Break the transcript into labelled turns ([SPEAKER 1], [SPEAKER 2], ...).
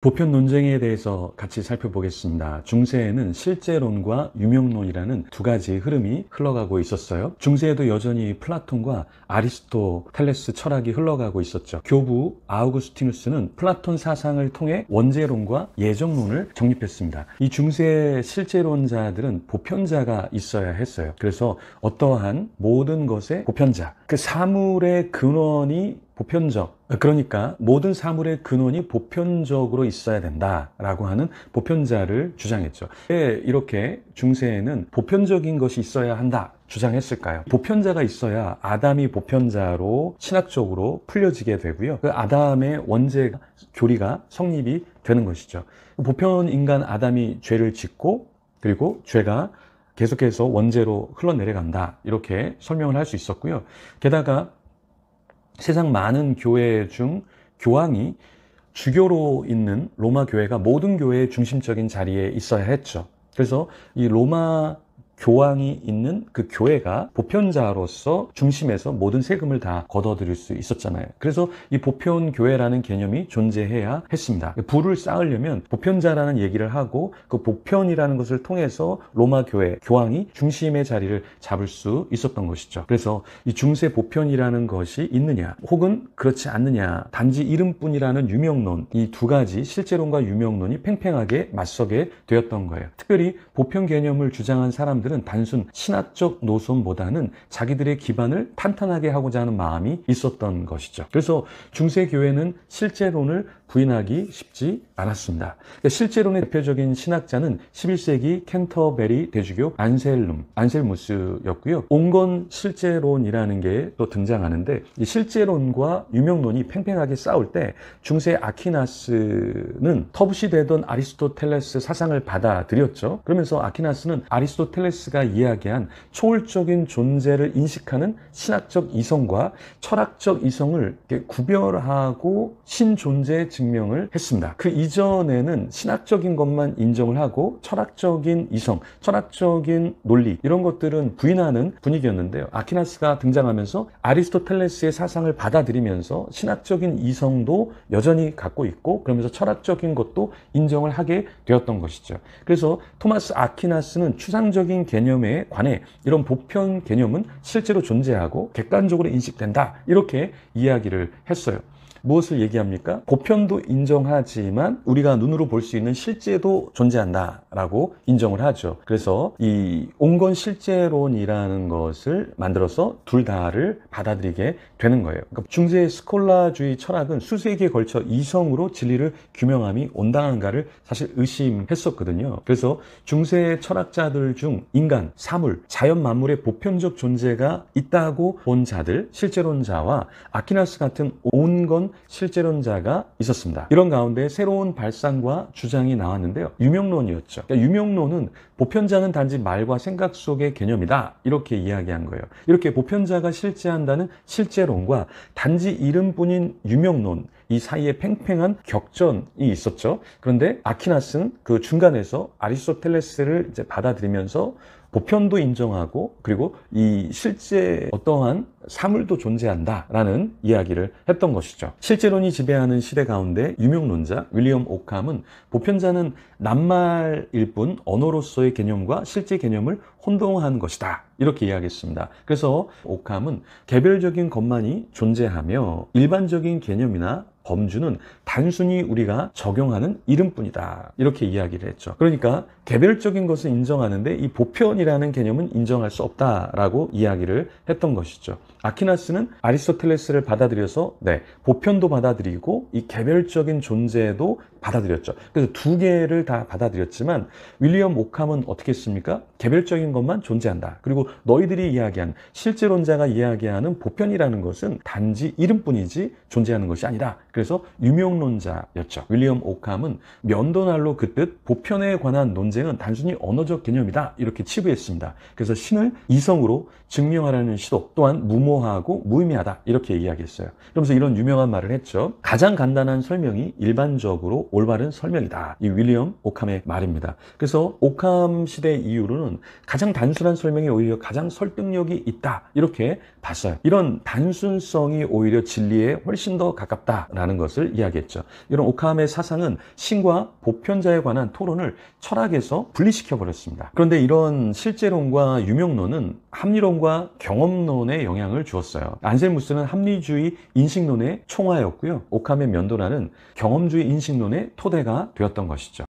[SPEAKER 1] 보편 논쟁에 대해서 같이 살펴보겠습니다. 중세에는 실제론과 유명론이라는 두 가지 흐름이 흘러가고 있었어요. 중세에도 여전히 플라톤과 아리스토텔레스 철학이 흘러가고 있었죠. 교부 아우구스티누스는 플라톤 사상을 통해 원죄론과 예정론을 정립했습니다. 이 중세 실제론자들은 보편자가 있어야 했어요. 그래서 어떠한 모든 것의 보편자, 그 사물의 근원이 보편적, 그러니까 모든 사물의 근원이 보편적으로 있어야 된다라고 하는 보편자를 주장했죠. 왜 이렇게 중세에는 보편적인 것이 있어야 한다 주장했을까요? 보편자가 있어야 아담이 보편자로 신학적으로 풀려지게 되고요. 그 아담의 원죄 교리가 성립이 되는 것이죠. 보편 인간 아담이 죄를 짓고 그리고 죄가 계속해서 원죄로 흘러내려간다, 이렇게 설명을 할 수 있었고요. 게다가 세상 많은 교회 중 교황이 주교로 있는 로마 교회가 모든 교회의 중심적인 자리에 있어야 했죠. 그래서 이 로마 교황이 있는 그 교회가 보편자로서 중심에서 모든 세금을 다 걷어들일 수 있었잖아요. 그래서 이 보편교회라는 개념이 존재해야 했습니다. 부를 쌓으려면 보편자라는 얘기를 하고 그 보편이라는 것을 통해서 로마 교회 교황이 중심의 자리를 잡을 수 있었던 것이죠. 그래서 이 중세 보편이라는 것이 있느냐 혹은 그렇지 않느냐, 단지 이름뿐이라는 유명론, 이 두 가지 실제론과 유명론이 팽팽하게 맞서게 되었던 거예요. 특별히 보편 개념을 주장한 사람들 단순 신학적 노선보다는 자기들의 기반을 탄탄하게 하고자 하는 마음이 있었던 것이죠. 그래서 중세 교회는 실제론을 부인하기 쉽지 않았습니다. 실제론의 대표적인 신학자는 11세기 캔터베리 대주교 안셀무스였고요. 온건 실제론이라는 게 또 등장하는데, 이 실제론과 유명론이 팽팽하게 싸울 때 중세 아퀴나스는 터부시되던 아리스토텔레스 사상을 받아들였죠. 그러면서 아퀴나스는 아리스토텔레스가 이야기한 초월적인 존재를 인식하는 신학적 이성과 철학적 이성을 구별하고 신존재 증명을 했습니다. 그 이전에는 신학적인 것만 인정을 하고 철학적인 이성, 철학적인 논리, 이런 것들은 부인하는 분위기였는데요. 아퀴나스가 등장하면서 아리스토텔레스의 사상을 받아들이면서 신학적인 이성도 여전히 갖고 있고, 그러면서 철학적인 것도 인정을 하게 되었던 것이죠. 그래서 토마스 아퀴나스는 추상적인 개념에 관해 이런 보편 개념은 실제로 존재하고 객관적으로 인식된다, 이렇게 이야기를 했어요. 무엇을 얘기합니까? 보편도 인정하지만 우리가 눈으로 볼 수 있는 실제도 존재한다라고 인정을 하죠. 그래서 이 온건 실제론이라는 것을 만들어서 둘 다를 받아들이게 되는 거예요. 그러니까 중세 스콜라주의 철학은 수세기에 걸쳐 이성으로 진리를 규명함이 온당한가를 사실 의심했었거든요. 그래서 중세 철학자들 중 인간, 사물, 자연 만물의 보편적 존재가 있다고 본 자들, 실제론자와 아퀴나스 같은 온건 실제론자가 있었습니다. 이런 가운데 새로운 발상과 주장이 나왔는데요. 유명론이었죠. 그러니까 유명론은 보편자는 단지 말과 생각 속의 개념이다, 이렇게 이야기한 거예요. 이렇게 보편자가 실제한다는 실제론과 단지 이름뿐인 유명론, 이 사이에 팽팽한 격전이 있었죠. 그런데 아퀴나스는 그 중간에서 아리스토텔레스를 이제 받아들이면서 보편도 인정하고 그리고 이 실제 어떠한 사물도 존재한다라는 이야기를 했던 것이죠. 실제론이 지배하는 시대 가운데 유명론자 윌리엄 오캄은 보편자는 낱말일 뿐 언어로서의 개념과 실제 개념을 혼동한 것이다, 이렇게 이야기했습니다. 그래서 오캄은 개별적인 것만이 존재하며 일반적인 개념이나 범주는 단순히 우리가 적용하는 이름뿐이다, 이렇게 이야기를 했죠. 그러니까 개별적인 것을 인정하는데 이 보편이라는 개념은 인정할 수 없다라고 이야기를 했던 것이죠. 아퀴나스는 아리스토텔레스를 받아들여서 보편도 받아들이고 이 개별적인 존재도 받아들였죠. 그래서 두 개를 다 받아들였지만 윌리엄 오캄은 어떻게 했습니까? 개별적인 것만 존재한다. 그리고 너희들이 이야기한 실제론자가 이야기하는 보편이라는 것은 단지 이름뿐이지 존재하는 것이 아니다. 그래서 유명론자였죠. 윌리엄 오캄은 면도날로 그 뜻 보편에 관한 논쟁은 단순히 언어적 개념이다, 이렇게 치부했습니다. 시도했습니다. 그래서 신을 이성으로 증명하려는 시도 또한 무모하고 무의미하다 이렇게 이야기했어요. 그러면서 이런 유명한 말을 했죠. 가장 간단한 설명이 일반적으로 올바른 설명이다. 이 윌리엄 오캄의 말입니다. 그래서 오캄 시대 이후로는 가장 단순한 설명이 오히려 가장 설득력이 있다 이렇게 봤어요. 이런 단순성이 오히려 진리에 훨씬 더 가깝다라는 것을 이야기했죠. 이런 오캄의 사상은 신과 보편자에 관한 토론을 철학에서 분리시켜 버렸습니다. 그런데 이런 실제론과 유명론은 합리론과 경험론에 영향을 주었어요. 안셀무스는 합리주의 인식론의 총화였고요. 오캄의 면도라는 경험주의 인식론의 토대가 되었던 것이죠.